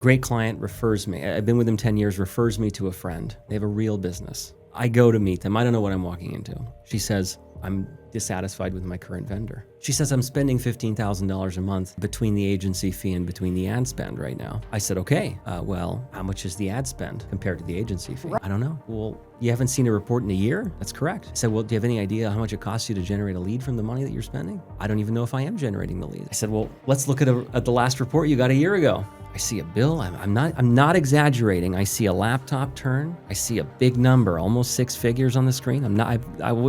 Great client refers me. I've been with them 10 years, refers me to a friend. They have a real business. I go to meet them. I don't know what I'm walking into. She says, I'm dissatisfied with my current vendor. She says, I'm spending $15,000 a month between the agency fee and between the ad spend right now. I said, okay, well, how much is the ad spend compared to the agency fee? I don't know. Well, you haven't seen a report in a year? That's correct. I said, well, do you have any idea how much it costs you to generate a lead from the money that you're spending? I don't even know if I am generating the lead. I said, well, let's look at the last report you got a year ago. I see a bill. I'm not exaggerating. I see a laptop turn. I see a big number, almost 6 figures on the screen. I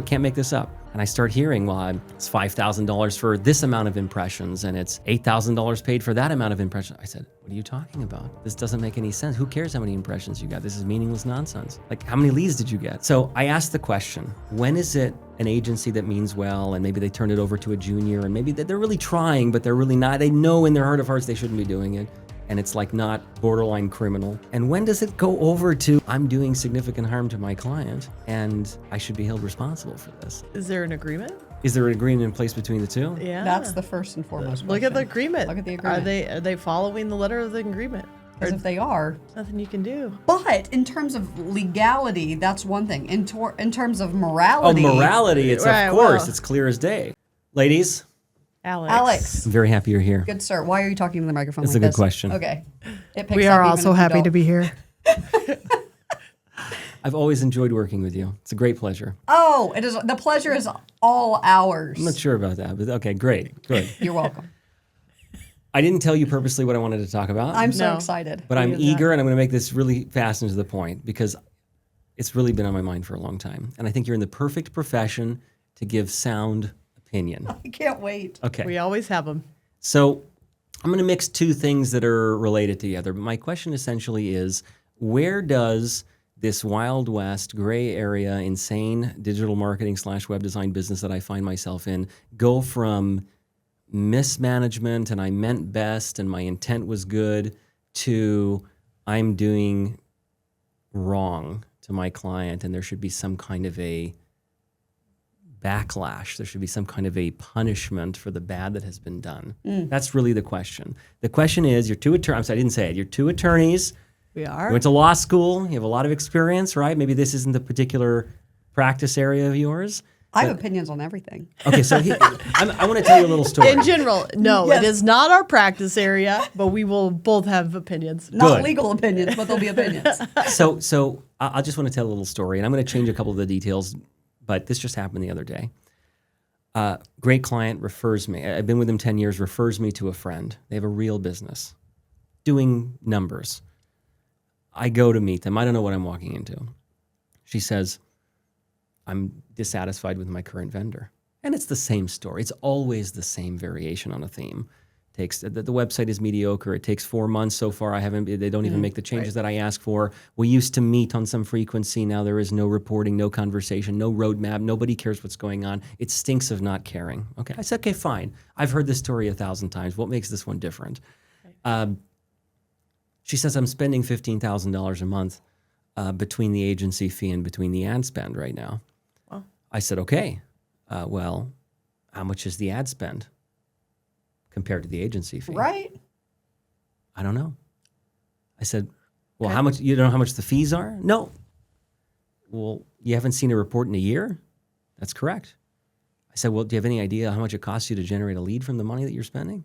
can't make this up. And I start hearing, well, it's $5,000 for this amount of impressions, and it's $8,000 paid for that amount of impressions. I said, what are you talking about? This doesn't make any sense. Who cares how many impressions you got? This is meaningless nonsense. Like, how many leads did you get? So I asked the question, when is it an agency that means well, and maybe they turn it over to a junior, and maybe they're really trying, but they're really not. They know in their heart of hearts they shouldn't be doing it. And it's like not borderline criminal. And when does it go over to I'm doing significant harm to my client and I should be held responsible for this? Is there an agreement? Is there an agreement in place between the two? Yeah. That's the first and foremost Look at the agreement. Look at the agreement. Are they following the letter of the agreement? Because if they are, Nothing you can do. but in terms of legality, that's one thing. In terms of morality, Morality, it's Right, of course, well. it's clear as day. Ladies, Alex, I'm very happy you're here. good sir. Why are you talking to the microphone? It's like a good this? question. Okay, it picks We up are even also if you happy don't. to be here. I've always enjoyed working with you. It's a great pleasure. Oh, it is. The pleasure is all ours. I'm not sure about that, but okay, great, good. You're welcome. I didn't tell you purposely what I wanted to talk about. I'm so No. excited. But I'm Look at eager, and I'm going to make this really fast and to the point because it's really been on my mind for a long time. And I think you're in the perfect profession to give sound opinion. I can't wait. Okay. We always have them. So I'm going to mix two things that are related together. But my question essentially is, where does this Wild West gray area, insane digital marketing / web design business that I find myself in go from mismanagement and I meant best and my intent was good to I'm doing wrong to my client and there should be some kind of a backlash. There should be some kind of a punishment for the bad that has been done. That's really the question. The question is, you're two attorneys. I didn't say it. You're two attorneys. We You are. went to law school. You have a lot of experience, right? Maybe this isn't the particular practice area of yours. I have opinions on everything. Okay, so I want to tell you a little story. In general, no, Yes. it is not our practice area, but we will both have opinions. Not Good. legal opinions, but there'll be opinions. So I just want to tell a little story, and I'm going to change a couple of the details, but this just happened the other day. Great client refers me. I've been with them 10 years, refers me to a friend. They have a real business doing numbers. I go to meet them. I don't know what I'm walking into. She says, I'm dissatisfied with my current vendor. And it's the same story. It's always the same variation on a theme. The website is mediocre. It takes 4 months so far. They don't even make the changes that I ask for. We used to meet on some frequency. Now there is no reporting, no conversation, no roadmap. Nobody cares what's going on. It stinks of not caring. Okay. I said, okay, fine. I've heard this story 1,000 times. What makes this one different? She says, I'm spending $15,000 a month between the agency fee and between the ad spend right now. Wow. I said, okay, well, how much is the ad spend compared to the agency fee? Right? I don't know. I said, well, Okay. how much, you don't know how much the fees are? No. Well, you haven't seen a report in a year? That's correct. I said, well, do you have any idea how much it costs you to generate a lead from the money that you're spending?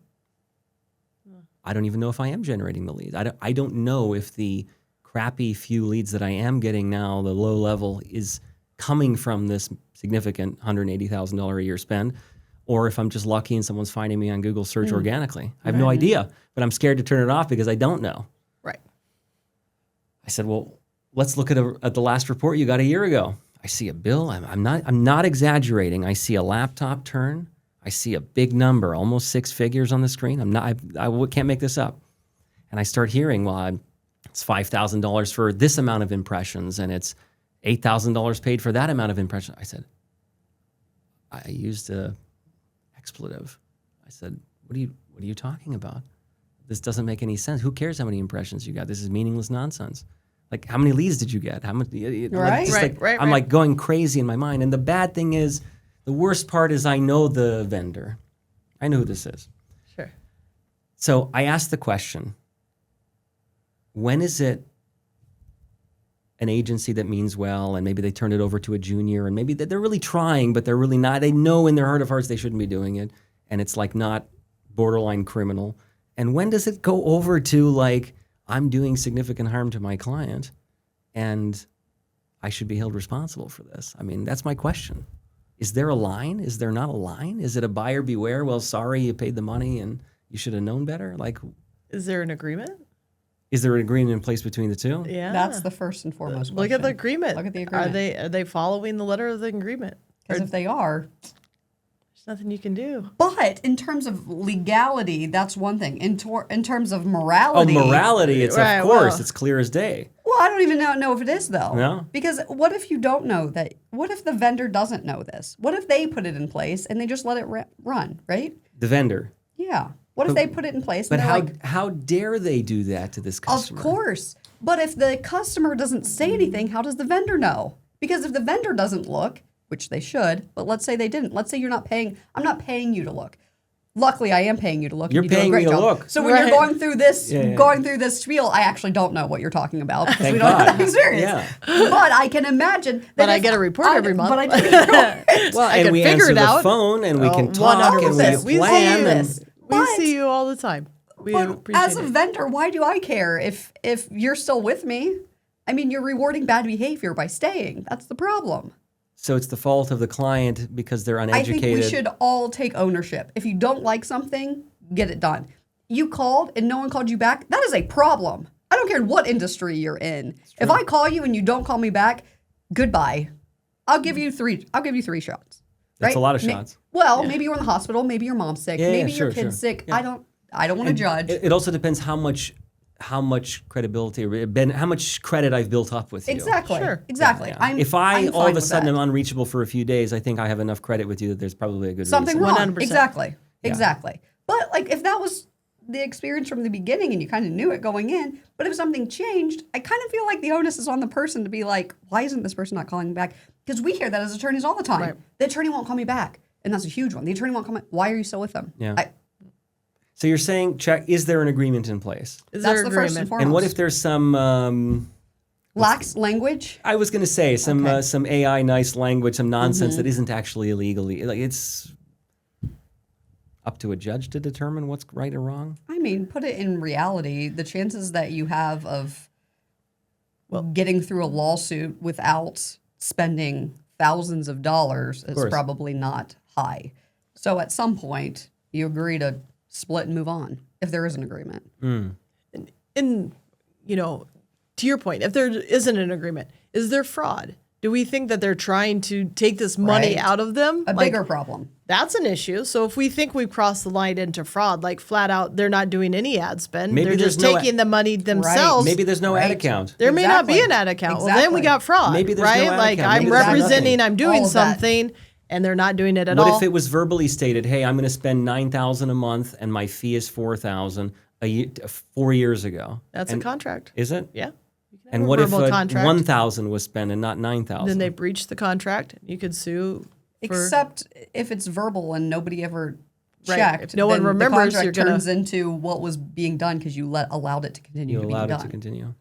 I don't even know if I am generating the leads. I don't know if the crappy few leads that I am getting now, the low level, is coming from this significant $180,000 a year spend, or if I'm just lucky and someone's finding me on Google search organically. I have no idea, but I'm scared to turn it off because I don't know. Right. I said, well, let's look at the last report you got a year ago. I see a bill. I'm not exaggerating. I see a laptop turn. I see a big number, almost 6 figures on the screen. I can't make this up. And I start hearing, well, it's $5,000 for this amount of impressions, and it's $8,000 paid for that amount of impressions. I said, I used a expletive. I said, what are you talking about? This doesn't make any sense. Who cares how many impressions you got? This is meaningless nonsense. Like, how many leads did you get? How much? Right. Right. I'm like going crazy in my mind. And the bad thing is, the worst part is I know the vendor. I know who this is. Sure. So I asked the question, when is it an agency that means well and maybe they turn it over to a junior and maybe they're really trying, but they're really not. They know in their heart of hearts they shouldn't be doing it. And it's like not borderline criminal. And when does it go over to like, I'm doing significant harm to my client and I should be held responsible for this? I mean, that's my question. Is there a line? Is there not a line? Is it a buyer beware? Well, sorry, you paid the money and you should have known better. Like, Is there an agreement? is there an agreement in place between the two? Yeah. That's the first and foremost Look at the question. agreement. Look at the agreement. Are they following the letter of the agreement? Because if they are, There's nothing you can do. but in terms of legality, that's one thing. In terms of Oh, morality. morality, it's Right, of course, well. it's clear as day. Well, I don't even know if it is though. No? Because what if you don't know that? What if the vendor doesn't know this? What if they put it in place and they just let it run, right? The vendor. Yeah. What if they put it in place But and they're like, how dare they do that to this of customer? course. But if the customer doesn't say anything, how does the vendor know? Because if the vendor doesn't look, which they should, but let's say they didn't. Let's say you're not paying. I'm not paying you to look. Luckily, I am paying you to look. You're and you do a paying great me to job. look. So when Right. you're going through this, Yeah. going through this spiel, I actually don't know what you're talking about because Thank we don't God. have that experience. Yeah. But I can imagine. That But I if get a report every month. But I do get a report. Well, I and can we figure answer it the out. phone and we can Oh, talk and 100%. we We plan. see And this. We But- see you all the time. We But appreciate as a it. vendor, why do I care if you're still with me? I mean, you're rewarding bad behavior by staying. That's the problem. so it's the fault of the client because they're I uneducated. think we should all take ownership. If you don't like something, get it done. You called and no one called you back. That is a problem. I don't care what industry you're in. If I call you and you don't call me back, goodbye. I'll give you three shots. That's right? a lot of shots. Maybe you're in the hospital. Maybe your mom's sick. Yeah, maybe sure, your kid's sure. sick. Yeah. I don't want to judge. It also depends how much credibility or how much credit I've built up with you. Exactly. Sure. Exactly. Yeah. I'm, If I I'm all fine of a with sudden that. am unreachable for a few days, I think I have enough credit with you that there's probably a good Something reason. wrong. 100%. Exactly. Exactly. But like if that was the experience from the beginning and you kind of knew it going in, but if something changed, I kind of feel like the onus is on the person to be like, why isn't this person not calling me back? Because we hear that as attorneys all the time. Right. The attorney won't call me back. And that's a huge one. The attorney won't call me. Why are you still with them? Yeah. So you're saying, check, is there an agreement in place? Is That's there the first and agreement? foremost. And what if there's some, lax language? I was going to say, some Okay. some AI nice language, some nonsense that isn't actually illegally, like it's up to a judge to determine what's right or wrong? I mean, put it in reality. The chances that you have of getting through a lawsuit without spending thousands of dollars is course. probably not high. So at some point, you agree to split and move on if there is an agreement. And, you know, to your point, if there isn't an agreement, is there fraud? Do we think that they're trying to take this money Right. out of them? A Like, bigger problem. that's an issue. So if we think we've crossed the line into fraud, like flat out, they're not doing any ad spend. Maybe they're there's just no taking the money themselves. Maybe there's no ad Right. account. There may not be Exactly. an ad account. Well, then we Exactly. got fraud. Maybe there's right? no ad Like account. I'm Maybe there's representing, nothing. I'm doing All of that. something, and they're not doing it at What all. if it was verbally stated, hey, I'm going to spend $9,000 a month and my fee is $4,000 a year, 4 years ago? That's And- a contract. Is it? Yeah. You can have And a what if verbal contract. 1,000 was spent and not 9,000? Then they breached the contract. You could sue. For, Except if it's verbal and nobody ever Right. checked. If no one then remembers, the you're contract gonna- turns into what was being done because you allowed it to continue you to be allowed done. it to continue.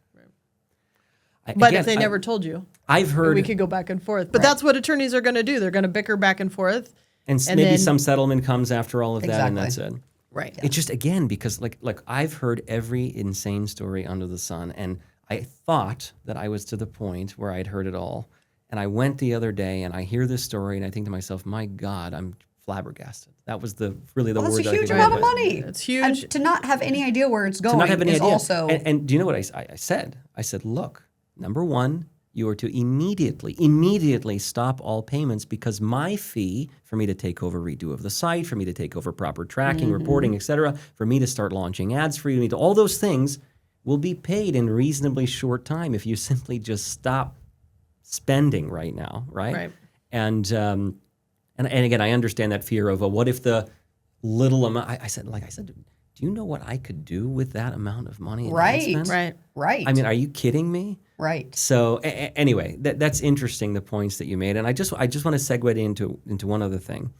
but Again, if they never told you, I've heard, we could go back and forth. But that's what attorneys are going to do. They're going to bicker back and forth. and and maybe then- some settlement comes after all of that, and that's Exactly. it. Right. It's just, again, because like I've heard every insane story under the sun, and I thought that I was to the point where I'd heard it all. And I went the other day and I hear this story and I think to myself, my God, I'm flabbergasted. That was really the Well, word that's a that I huge could amount come of up with. money. It's huge. And to not have any idea where it's going To not have any is idea. also And do you know what I said? I said, look, number one, you are to immediately stop all payments because my fee for me to take over redo of the site, for me to take over proper tracking, reporting, et cetera, for me to start launching ads for you, all those things will be paid in reasonably short time if you simply just stop spending right now, right? Right. And again, I understand that fear of, what if the little amount? I said, do you know what I could do with that amount of money? In ad Right. spend? Right. right. I mean, are you kidding me? right. So anyway, that's interesting, the points that you made, and I just want to segue into one other thing.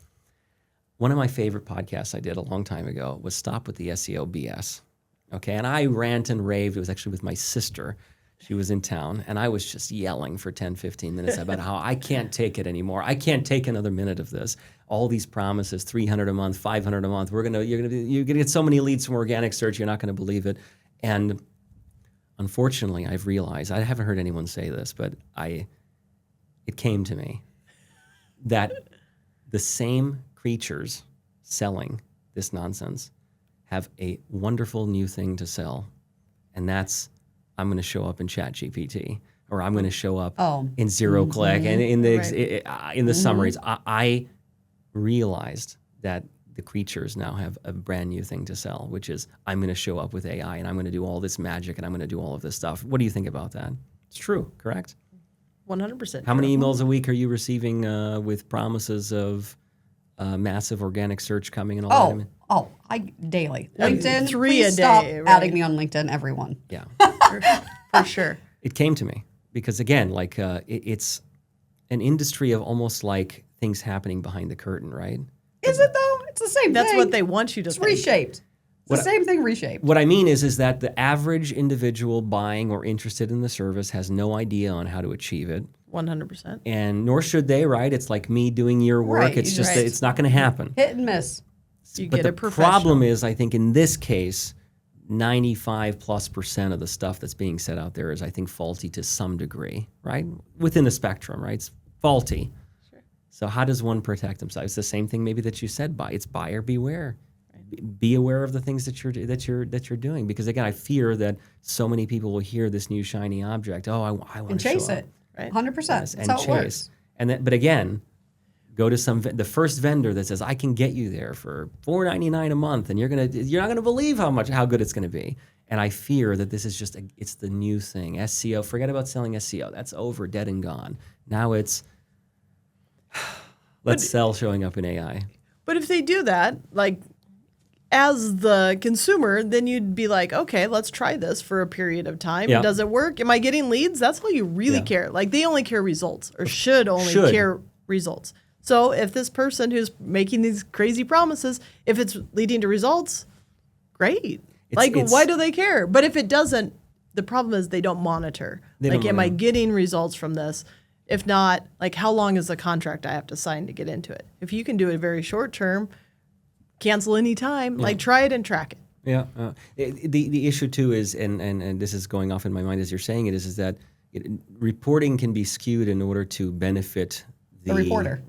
One of my favorite podcasts I did a long time ago was Stop with the SEO BS. Okay, and I rant and raved. It was actually with my sister. She was in town, and I was just yelling for 10, 15 minutes about how I can't take it anymore. I can't take another minute of this. All these promises, 300 a month, 500 a month. You're gonna get so many leads from organic search. You're not gonna believe it. And unfortunately, I've realized, I haven't heard anyone say this, but it came to me that the same creatures selling this nonsense have a wonderful new thing to sell, and that's I'm going to show up in ChatGPT, or I'm going to show up in zero click and in the summaries. I realized that the creatures now have a brand new thing to sell, which is I'm going to show up with AI and I'm going to do all this magic and I'm going to do all of this stuff. What do you think about that? It's true, correct? 100%. How many emails a week are you receiving with promises of massive organic search coming and all that? I daily. LinkedIn, 3 please a stop day, right? adding me on LinkedIn, everyone. Yeah. For sure. It came to me because, again, like it's an industry of almost like things happening behind the curtain, right? Is it though? It's the same That's thing. what they want you to It's think. reshaped. It's the same thing reshaped. What I mean is that the average individual buying or interested in the service has no idea on how to achieve it. 100%. And nor should they, right? It's like me doing your work. Right, It's just right. that it's not going to happen. Hit and miss. You But get the a professional. problem is, I think in this case, 95+% of the stuff that's being said out there is, I think, faulty to some degree, right? Within a spectrum, right? It's faulty. Sure. So how does one protect themselves? It's the same thing maybe that you said. It's buyer beware. Be aware of the things that you're doing, because again, I fear that so many people will hear this new shiny object. Oh, I want And to chase show up. it. Right. 100%. That's and how it chase. works. And then, but again, go to the first vendor that says I can get you there for $4.99 a month, and you're not gonna believe how good it's gonna be. And I fear that this is just it's the new thing. SEO. Forget about selling SEO. That's over, dead and gone. Now it's let's sell showing up in AI. But if they do that, like as the consumer, then you'd be like, okay, let's try this for a period of time. Yeah. Does it work? Am I getting leads? That's all you really care. Like they only care results, or should only Should. care results. So if this person who's making these crazy promises, if it's leading to results, great. Why do they care? But if it doesn't, the problem is they don't monitor. Am I getting results from this? If not, like how long is the contract I have to sign to get into it? If you can do it very short term, cancel any time, like try it and track it. Yeah. The issue too is, and this is going off in my mind as you're saying it, is that reporting can be skewed in order to benefit the reporter.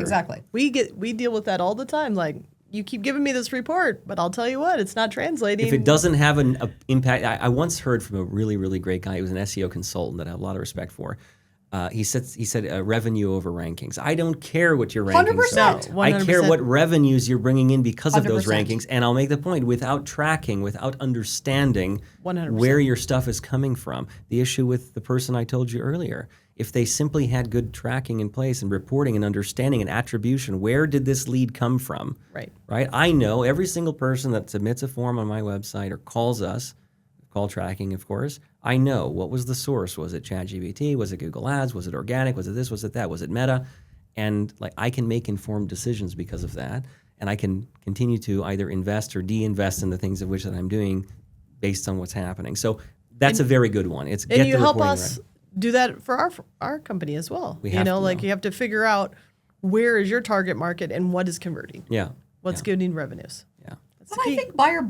Exactly. We deal with that all the time. Like you keep giving me this report, but I'll tell you what, it's not translating. If it doesn't have an impact, I once heard from a really, really great guy. He was an SEO consultant that I have a lot of respect for. He said revenue over rankings. I don't care what your rankings are. 100%. No, I care 100%. what revenues you're bringing in because of those 100%. rankings. And I'll make the point, without tracking, without understanding 100%. where your stuff is coming from. The issue with the person I told you earlier, if they simply had good tracking in place and reporting and understanding and attribution, where did this lead come from? Right. Right? I know every single person that submits a form on my website or calls us, call tracking, of course, I know what was the source. Was it ChatGPT? Was it Google Ads? Was it organic? Was it this? Was it that? Was it Meta? And like I can make informed decisions because of that, and I can continue to either invest or de-invest in the things of which that I'm doing based on what's happening. So that's a very good one. It's get And you the help reporting us right. do that for our company as well. We have to like know. you have to figure out where is your target market and what is converting. Yeah. What's getting revenues. Yeah. That's the But I key. think buyer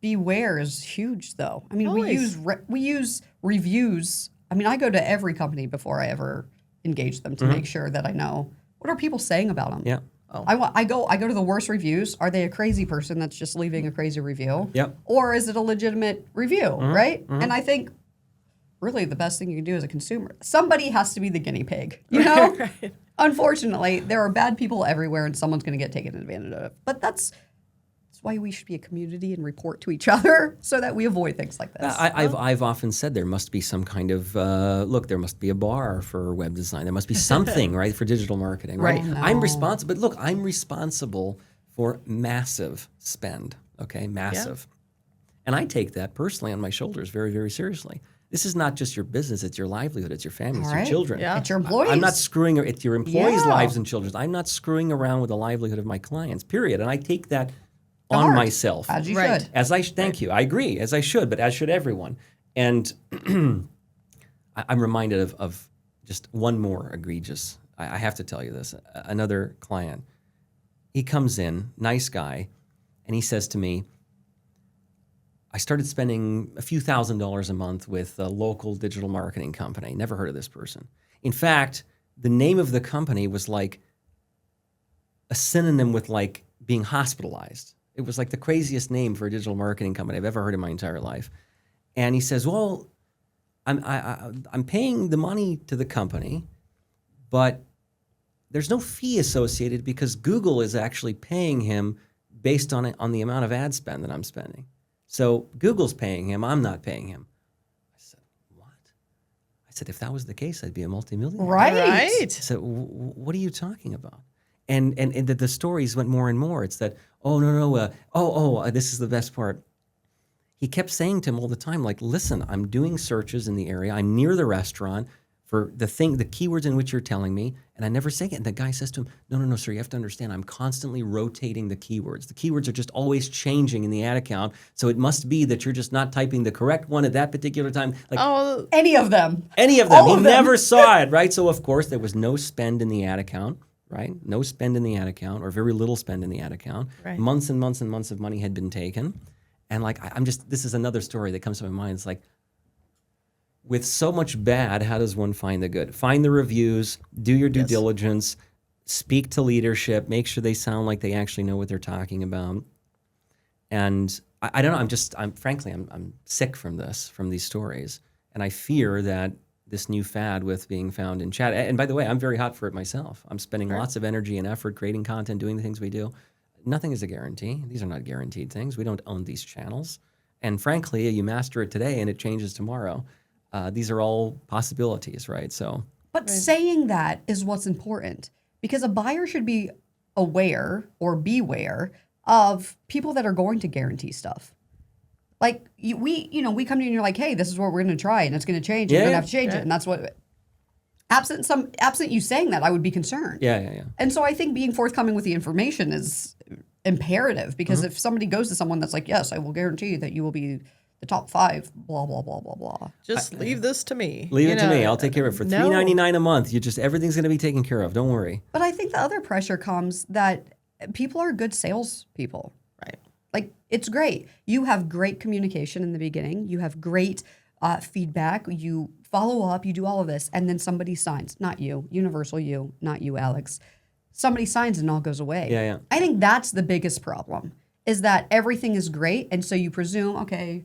beware is huge, though. I mean, Always. we use reviews. I mean, I go to every company before I ever engage them to make sure that I know what are people saying about them. Yeah. I go to the worst reviews. Are they a crazy person that's just leaving a crazy review? Yep. Or is it a legitimate review, right? And I think really the best thing you can do as a consumer, somebody has to be the guinea pig, you know? Right. Unfortunately, there are bad people everywhere and someone's going to get taken advantage of. But that's why we should be a community and report to each other so that we avoid things like this. I've often said there must be some kind of look. There must be a bar for web design. There must be something right for digital marketing, right? Right. I'm responsible, but look, I'm responsible for massive spend. Okay, massive, and I take that personally on my shoulders very, very seriously. This is not just your business; it's your livelihood, it's your family, it's All your right. children. Yeah. It's your employees. I'm not screwing. It's your employees' Yeah. lives and children's. I'm not screwing around with the livelihood of my clients. Period. And I take that To on heart, myself. as you Right. should. Thank you. I agree, as I should, but as should everyone. And I'm reminded of just one more egregious. I have to tell you this. Another client, he comes in, nice guy, and he says to me, I started spending a few $1,000s a month with a local digital marketing company. Never heard of this person. In fact, the name of the company was like a synonym with like being hospitalized. It was like the craziest name for a digital marketing company I've ever heard in my entire life. And he says, well, I'm paying the money to the company, but there's no fee associated because Google is actually paying him based on the amount of ad spend that I'm spending. So Google's paying him, I'm not paying him. I said, what? I said, if that was the case, I'd be a multimillionaire. Right. I said, what are you talking about? And the stories went more and more. It's that, this is the best part. He kept saying to him all the time, like, listen, I'm doing searches in the area. I'm near the restaurant for the keywords in which you're telling me, and I never say it. And the guy says to him, no, sir, you have to understand, I'm constantly rotating the keywords. The keywords are just always changing in the ad account, so it must be that you're just not typing the correct one at that particular time. Like, any of them. Any of them. All He of them. never saw it, right? So, of course, there was no spend in the ad account, right? No spend in the ad account, or very little spend in the ad account. Right. Months and months and months of money had been taken. And like, this is another story that comes to my mind. It's like, with so much bad, how does one find the good? Find the reviews, do your due diligence, speak to leadership, make sure they sound like they actually know what they're talking about. And I don't know, frankly, I'm sick from these stories. And I fear that this new fad with being found in chat, and by the way, I'm very hot for it myself. I'm spending lots of energy and effort creating content, doing the things we do. Nothing is a guarantee. These are not guaranteed things. We don't own these channels. And frankly, you master it today and it changes tomorrow. These are all possibilities, right? So, But saying that is what's important, because a buyer should be aware or beware of people that are going to guarantee stuff. Like we come to you and you're like, hey, this is what we're going to try and it's going to change. And you're going to have to change it. And that's what, absent you saying that, I would be concerned. Yeah. And so I think being forthcoming with the information is imperative, because if somebody goes to someone that's like, yes, I will guarantee that you will be the top 5, blah, blah, blah, blah, blah. Just leave this to me. Leave it to me. I'll take care of it for $3.99 a month. Everything's going to be taken care of. Don't worry. But I think the other pressure comes that people are good salespeople. Right. Like, it's great. You have great communication in the beginning. You have great feedback. You follow up. You do all of this. And then somebody signs. Not you. Universal you. Not you, Alex. Somebody signs and it all goes away. Yeah. I think that's the biggest problem, is that everything is great. And so you presume, okay,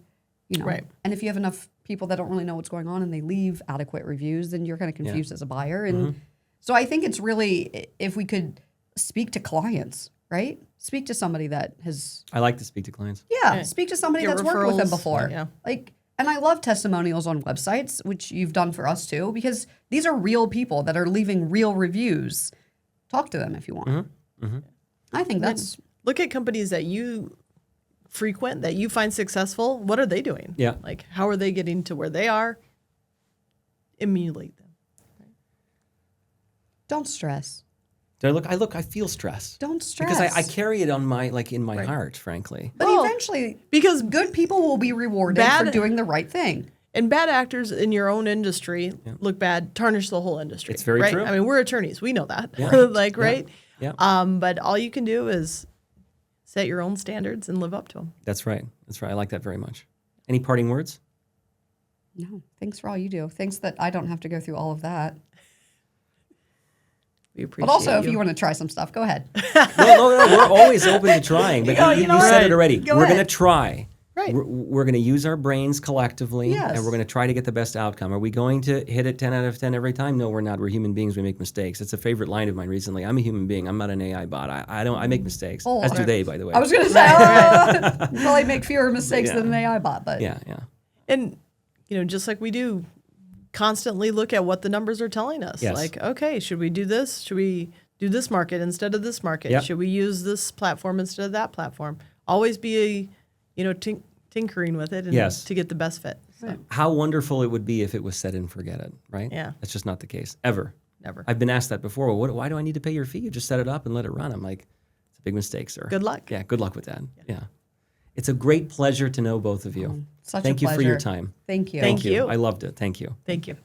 Right. And if you have enough people that don't really know what's going on and they leave adequate reviews, then you're kind of confused as a buyer. And so I think it's really, if we could speak to clients, right? Speak to somebody that has... I like to speak to clients. Yeah, speak to somebody Get that's worked with them referrals. before. Yeah. Like, and I love testimonials on websites, which you've done for us too, because these are real people that are leaving real reviews. Talk to them if you want. I think that's... Look at companies that you frequent, that you find successful. What are they doing? Yeah. Like, how are they getting to where they are? Emulate them. Don't stress. I feel stressed. Don't stress. Because I carry it on my heart, frankly. But Well, eventually, because good people will be rewarded for doing the right thing. And bad actors in your own industry look bad, tarnish the whole industry. It's very right? true. I mean, we're attorneys. We know that. Yeah. Right? Yeah. But all you can do is set your own standards and live up to them. That's right. I like that very much. Any parting words? No, thanks for all you do. Thanks that I don't have to go through all of that. We appreciate But also, if you want to try some stuff, go ahead. No, we're always open to trying. But you said it already. Go We're ahead. going to try. Right. We're going to use our brains collectively, Yes. and we're going to try to get the best outcome. Are we going to hit it 10 out of 10 every time? No, we're not. We're human beings. We make mistakes. It's a favorite line of mine recently. I'm a human being. I'm not an AI bot. I make mistakes. Oh, As do they, by the way. I was going to say, you probably make fewer mistakes than an AI bot, but Yeah. And, just like we do, constantly look at what the numbers are telling us. Yes. Like, okay, should we do this? Should we do this market instead of this market? Yep. Should we use this platform instead of that platform? Always be, tinkering with it and Yes. to get the best fit. So, How wonderful it would be if it was set and forget it, right? Yeah. That's just not the case, ever. never. I've been asked that before. Well, why do I need to pay your fee? You just set it up and let it run. I'm like, It's a big mistake, sir. Good luck. Yeah, good luck with that. Yeah. It's a great pleasure to know both of you. Such Thank a you for your pleasure. time. Thank you. Thank you. I loved it. Thank you. Thank you.